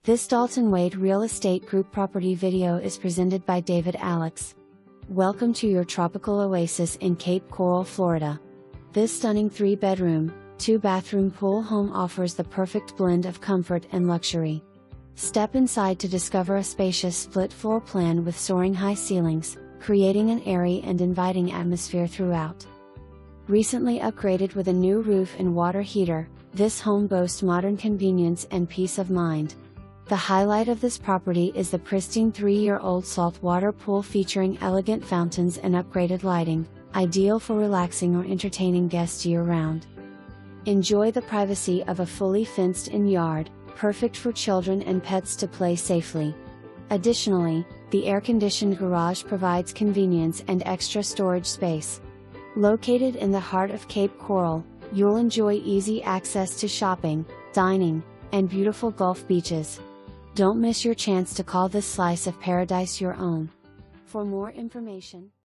This Dalton Wade Real Estate Group property video is presented by David Alex. Welcome to your tropical oasis in Cape Coral, Florida. This stunning 3-bedroom, 2-bathroom pool home offers the perfect blend of comfort and luxury. Step inside to discover a spacious split floor plan with soaring high ceilings, creating an airy and inviting atmosphere throughout. Recently upgraded with a new roof and water heater, this home boasts modern convenience and peace of mind. The highlight of this property is the pristine 3-year-old saltwater pool featuring elegant fountains and upgraded lighting, ideal for relaxing or entertaining guests year-round. Enjoy the privacy of a fully fenced-in yard, perfect for children and pets to play safely. Additionally, the air-conditioned garage provides convenience and extra storage space. Located in the heart of Cape Coral, you'll enjoy easy access to shopping, dining, and beautiful Gulf beaches. Don't miss your chance to call this slice of paradise your own. For more information,